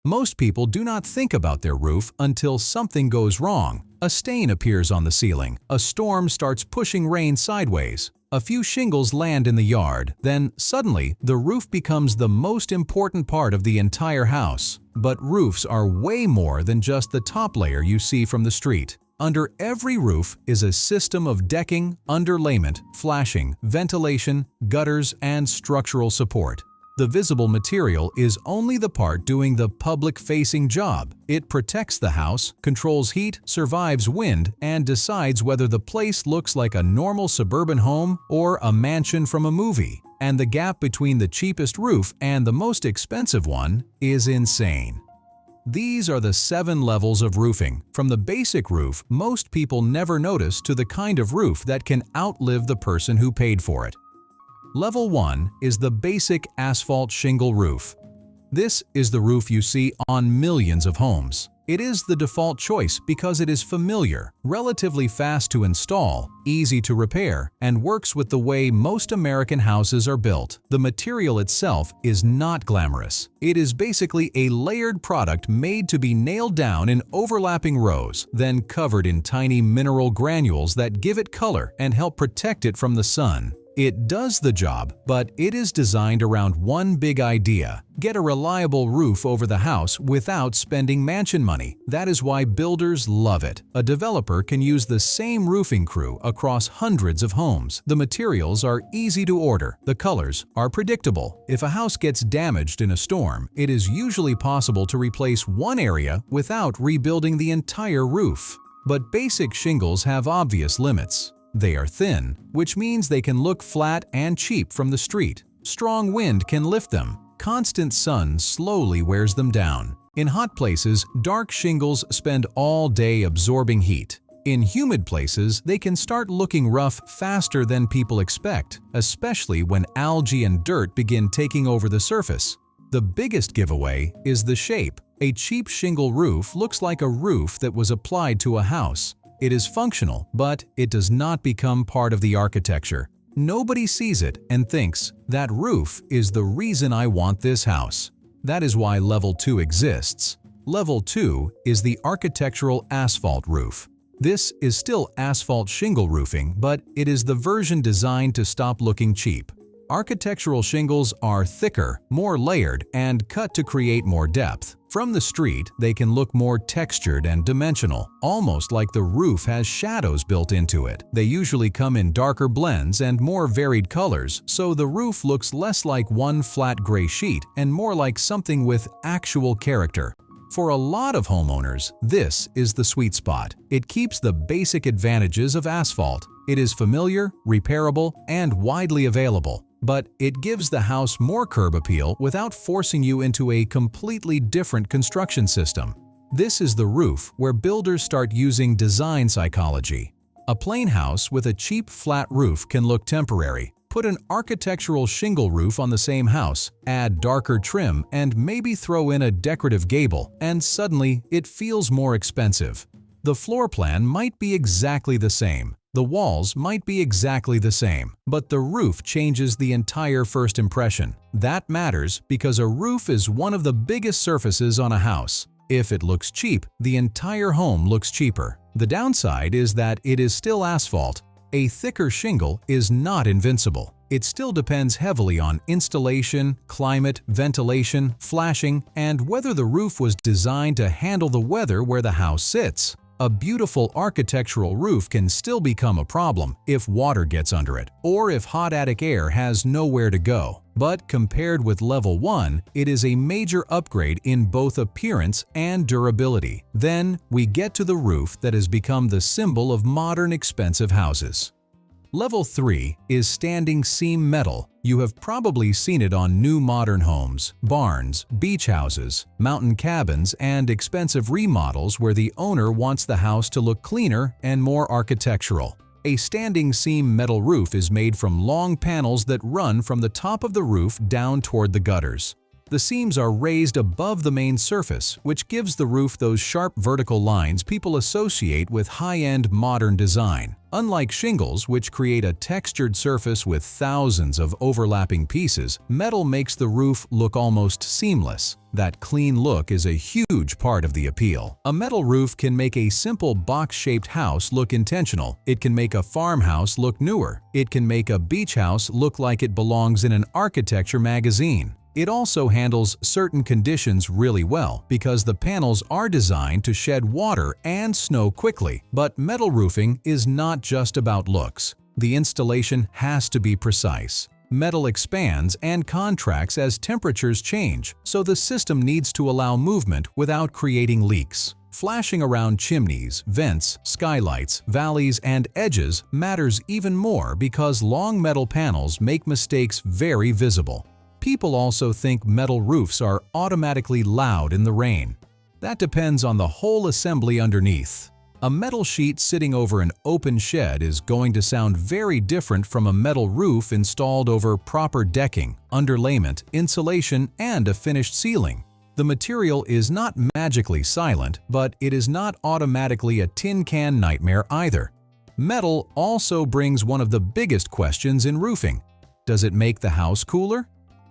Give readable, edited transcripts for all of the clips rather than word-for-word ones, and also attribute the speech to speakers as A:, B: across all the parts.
A: Most people do not think about their roof until something goes wrong. A stain appears on the ceiling, a storm starts pushing rain sideways, a few shingles land in the yard, then suddenly the roof becomes the most important part of the entire house. But roofs are way more than just the top layer you see from the street. Under every roof is a system of decking, underlayment, flashing, ventilation, gutters, and structural support. The visible material is only the part doing the public-facing job. It protects the house, controls heat, survives wind, and decides whether the place looks like a normal suburban home or a mansion from a movie. And the gap between the cheapest roof and the most expensive one is insane. These are the 7 levels of roofing, from the basic roof most people never notice to the kind of roof that can outlive the person who paid for it. Level 1 is the basic asphalt shingle roof. This is the roof you see on millions of homes. It is the default choice because it is familiar, relatively fast to install, easy to repair, and works with the way most American houses are built. The material itself is not glamorous. It is basically a layered product made to be nailed down in overlapping rows, then covered in tiny mineral granules that give it color and help protect it from the sun. It does the job, but it is designed around one big idea: get a reliable roof over the house without spending mansion money. That is why builders love it. A developer can use the same roofing crew across hundreds of homes. The materials are easy to order. The colors are predictable. If a house gets damaged in a storm, it is usually possible to replace one area without rebuilding the entire roof. But basic shingles have obvious limits. They are thin, which means they can look flat and cheap from the street. Strong wind can lift them. Constant sun slowly wears them down. In hot places, dark shingles spend all day absorbing heat. In humid places, they can start looking rough faster than people expect, especially when algae and dirt begin taking over the surface. The biggest giveaway is the shape. A cheap shingle roof looks like a roof that was applied to a house. It is functional, but it does not become part of the architecture. Nobody sees it and thinks, that roof is the reason I want this house. That is why Level 2 exists. Level 2 is the architectural asphalt roof. This is still asphalt shingle roofing, but it is the version designed to stop looking cheap. Architectural shingles are thicker, more layered, and cut to create more depth. From the street, they can look more textured and dimensional, almost like the roof has shadows built into it. They usually come in darker blends and more varied colors, so the roof looks less like one flat gray sheet and more like something with actual character. For a lot of homeowners, this is the sweet spot. It keeps the basic advantages of asphalt. It is familiar, repairable, and widely available. But it gives the house more curb appeal without forcing you into a completely different construction system. This is the roof where builders start using design psychology. A plain house with a cheap flat roof can look temporary. Put an architectural shingle roof on the same house, add darker trim, and maybe throw in a decorative gable, and suddenly it feels more expensive. The floor plan might be exactly the same. The walls might be exactly the same, but the roof changes the entire first impression. That matters because a roof is one of the biggest surfaces on a house. If it looks cheap, the entire home looks cheaper. The downside is that it is still asphalt. A thicker shingle is not invincible. It still depends heavily on installation, climate, ventilation, flashing, and whether the roof was designed to handle the weather where the house sits. A beautiful architectural roof can still become a problem if water gets under it, or if hot attic air has nowhere to go. But compared with Level 1, it is a major upgrade in both appearance and durability. Then we get to the roof that has become the symbol of modern expensive houses. Level 3 is standing seam metal. You have probably seen it on new modern homes, barns, beach houses, mountain cabins, and expensive remodels where the owner wants the house to look cleaner and more architectural. A standing seam metal roof is made from long panels that run from the top of the roof down toward the gutters. The seams are raised above the main surface, which gives the roof those sharp vertical lines people associate with high-end modern design. Unlike shingles, which create a textured surface with thousands of overlapping pieces, metal makes the roof look almost seamless. That clean look is a huge part of the appeal. A metal roof can make a simple box-shaped house look intentional. It can make a farmhouse look newer. It can make a beach house look like it belongs in an architecture magazine. It also handles certain conditions really well because the panels are designed to shed water and snow quickly. But metal roofing is not just about looks. The installation has to be precise. Metal expands and contracts as temperatures change, so the system needs to allow movement without creating leaks. Flashing around chimneys, vents, skylights, valleys, and edges matters even more because long metal panels make mistakes very visible. People also think metal roofs are automatically loud in the rain. That depends on the whole assembly underneath. A metal sheet sitting over an open shed is going to sound very different from a metal roof installed over proper decking, underlayment, insulation, and a finished ceiling. The material is not magically silent, but it is not automatically a tin can nightmare either. Metal also brings one of the biggest questions in roofing. Does it make the house cooler?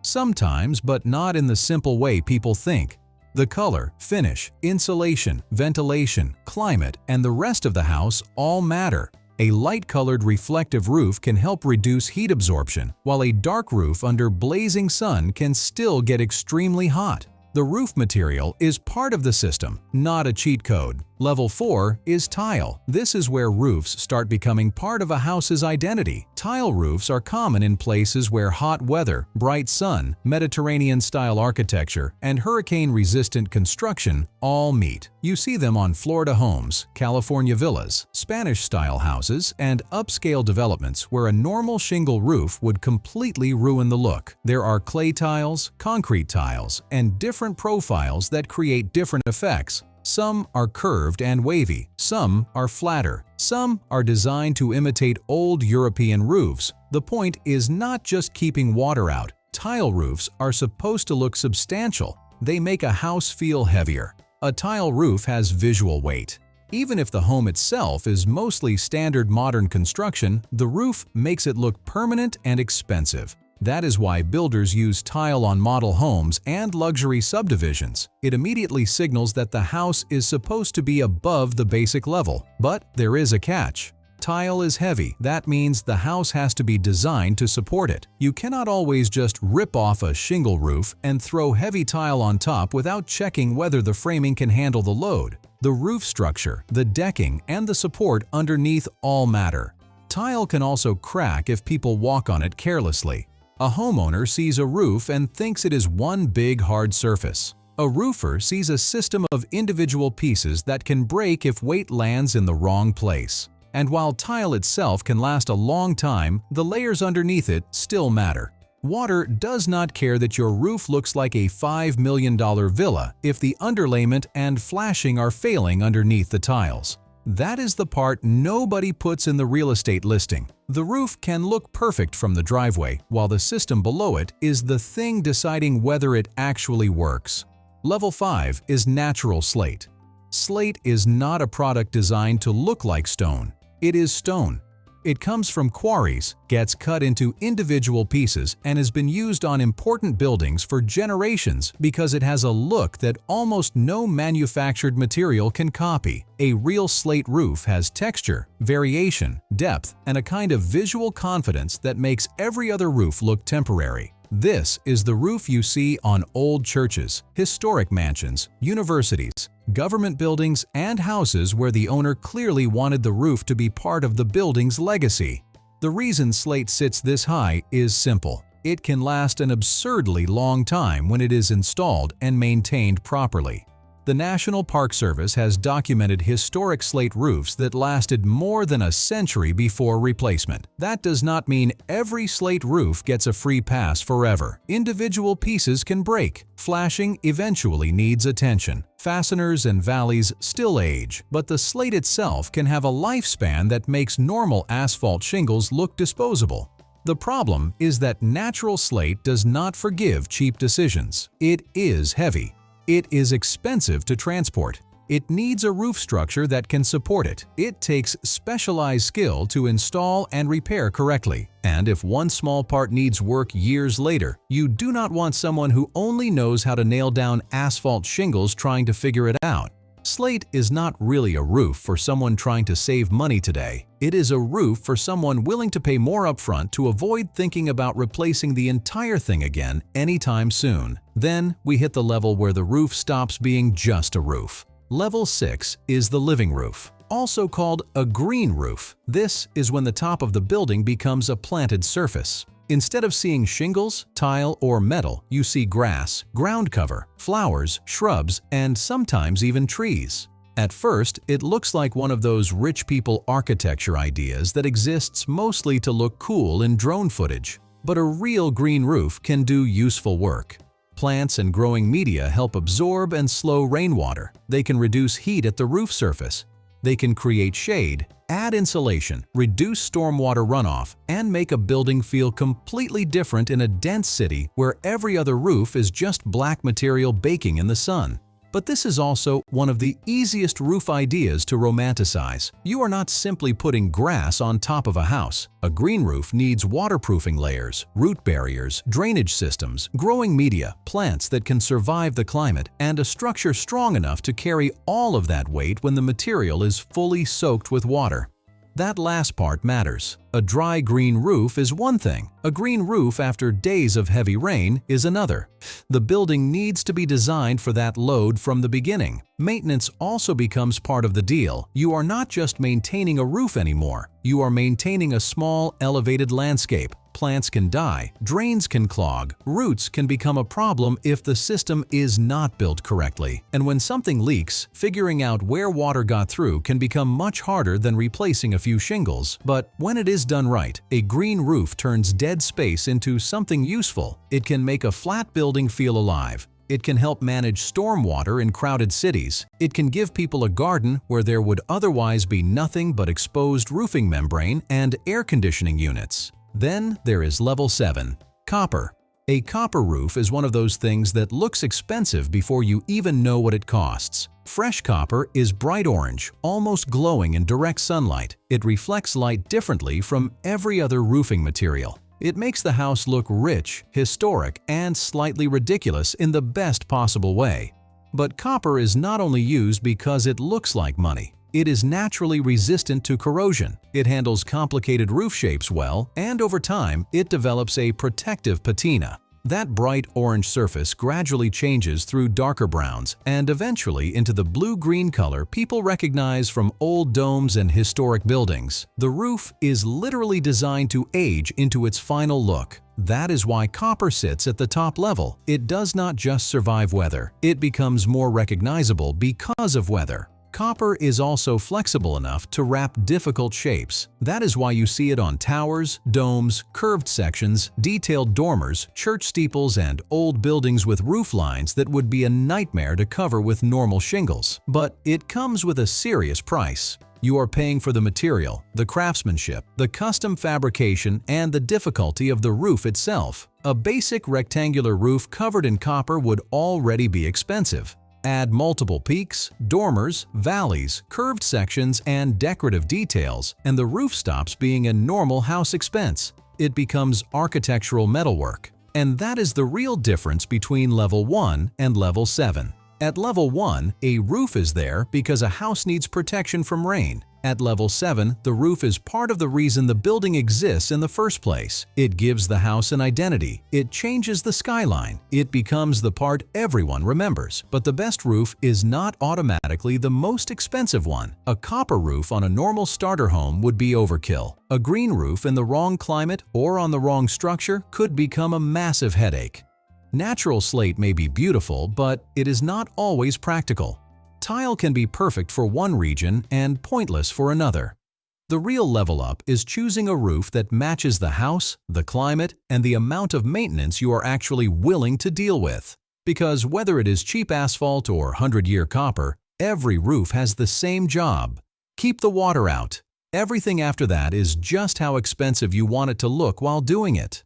A: Sometimes, but not in the simple way people think. The color, finish, insulation, ventilation, climate, and the rest of the house all matter. A light-colored reflective roof can help reduce heat absorption, while a dark roof under blazing sun can still get extremely hot. The roof material is part of the system, not a cheat code. Level 4 is tile. This is where roofs start becoming part of a house's identity. Tile roofs are common in places where hot weather, bright sun, Mediterranean-style architecture, and hurricane-resistant construction all meet. You see them on Florida homes, California villas, Spanish-style houses, and upscale developments where a normal shingle roof would completely ruin the look. There are clay tiles, concrete tiles, and different profiles that create different effects. Some are curved and wavy, some are flatter, some are designed to imitate old European roofs. The point is not just keeping water out. Tile roofs are supposed to look substantial. They make a house feel heavier. A tile roof has visual weight. Even if the home itself is mostly standard modern construction, the roof makes it look permanent and expensive. That is why builders use tile on model homes and luxury subdivisions. It immediately signals that the house is supposed to be above the basic level. But there is a catch. Tile is heavy. That means the house has to be designed to support it. You cannot always just rip off a shingle roof and throw heavy tile on top without checking whether the framing can handle the load. The roof structure, the decking, and the support underneath all matter. Tile can also crack if people walk on it carelessly. A homeowner sees a roof and thinks it is one big hard surface. A roofer sees a system of individual pieces that can break if weight lands in the wrong place. And while tile itself can last a long time, the layers underneath it still matter. Water does not care that your roof looks like a $5 million villa if the underlayment and flashing are failing underneath the tiles. That is the part nobody puts in the real estate listing. The roof can look perfect from the driveway, while the system below it is the thing deciding whether it actually works. Level 5 is natural slate. Slate is not a product designed to look like stone. It is stone. It comes from quarries, gets cut into individual pieces, and has been used on important buildings for generations because it has a look that almost no manufactured material can copy. A real slate roof has texture, variation, depth, and a kind of visual confidence that makes every other roof look temporary. This is the roof you see on old churches, historic mansions, universities, government buildings, and houses where the owner clearly wanted the roof to be part of the building's legacy. The reason slate sits this high is simple. It can last an absurdly long time when it is installed and maintained properly. The National Park Service has documented historic slate roofs that lasted more than a century before replacement. That does not mean every slate roof gets a free pass forever. Individual pieces can break. Flashing eventually needs attention. Fasteners and valleys still age, but the slate itself can have a lifespan that makes normal asphalt shingles look disposable. The problem is that natural slate does not forgive cheap decisions. It is heavy. It is expensive to transport. It needs a roof structure that can support it. It takes specialized skill to install and repair correctly. And if one small part needs work years later, you do not want someone who only knows how to nail down asphalt shingles trying to figure it out. Slate is not really a roof for someone trying to save money today. It is a roof for someone willing to pay more upfront to avoid thinking about replacing the entire thing again anytime soon. Then we hit the level where the roof stops being just a roof. Level 6 is the living roof, also called a green roof. This is when the top of the building becomes a planted surface. Instead of seeing shingles, tile, or metal, you see grass, ground cover, flowers, shrubs, and sometimes even trees. At first, it looks like one of those rich people architecture ideas that exists mostly to look cool in drone footage. But a real green roof can do useful work. Plants and growing media help absorb and slow rainwater. They can reduce heat at the roof surface. They can create shade, add insulation, reduce stormwater runoff, and make a building feel completely different in a dense city where every other roof is just black material baking in the sun. But this is also one of the easiest roof ideas to romanticize. You are not simply putting grass on top of a house. A green roof needs waterproofing layers, root barriers, drainage systems, growing media, plants that can survive the climate, and a structure strong enough to carry all of that weight when the material is fully soaked with water. That last part matters. A dry green roof is one thing. A green roof after days of heavy rain is another. The building needs to be designed for that load from the beginning. Maintenance also becomes part of the deal. You are not just maintaining a roof anymore. You are maintaining a small, elevated landscape. Plants can die, drains can clog, roots can become a problem if the system is not built correctly. And when something leaks, figuring out where water got through can become much harder than replacing a few shingles. But when it is done right, a green roof turns dead space into something useful. It can make a flat building feel alive. It can help manage stormwater in crowded cities. It can give people a garden where there would otherwise be nothing but exposed roofing membrane and air conditioning units. Then there is level 7, copper. A copper roof is one of those things that looks expensive before you even know what it costs. Fresh copper is bright orange, almost glowing in direct sunlight. It reflects light differently from every other roofing material. It makes the house look rich, historic, and slightly ridiculous in the best possible way. But copper is not only used because it looks like money. It is naturally resistant to corrosion. It handles complicated roof shapes well, and over time, it develops a protective patina. That bright orange surface gradually changes through darker browns and eventually into the blue-green color people recognize from old domes and historic buildings. The roof is literally designed to age into its final look. That is why copper sits at the top level. It does not just survive weather. It becomes more recognizable because of weather. Copper is also flexible enough to wrap difficult shapes. That is why you see it on towers, domes, curved sections, detailed dormers, church steeples, and old buildings with roof lines that would be a nightmare to cover with normal shingles. But it comes with a serious price. You are paying for the material, the craftsmanship, the custom fabrication, and the difficulty of the roof itself. A basic rectangular roof covered in copper would already be expensive. Add multiple peaks, dormers, valleys, curved sections, and decorative details, and the roof stops being a normal house expense. It becomes architectural metalwork. And that is the real difference between level 1 and level 7. At level 1, a roof is there because a house needs protection from rain. At level 7, the roof is part of the reason the building exists in the first place. It gives the house an identity. It changes the skyline. It becomes the part everyone remembers. But the best roof is not automatically the most expensive one. A copper roof on a normal starter home would be overkill. A green roof in the wrong climate or on the wrong structure could become a massive headache. Natural slate may be beautiful, but it is not always practical. Tile can be perfect for one region and pointless for another. The real level up is choosing a roof that matches the house, the climate, and the amount of maintenance you are actually willing to deal with. Because whether it is cheap asphalt or 100-year copper, every roof has the same job. Keep the water out. Everything after that is just how expensive you want it to look while doing it.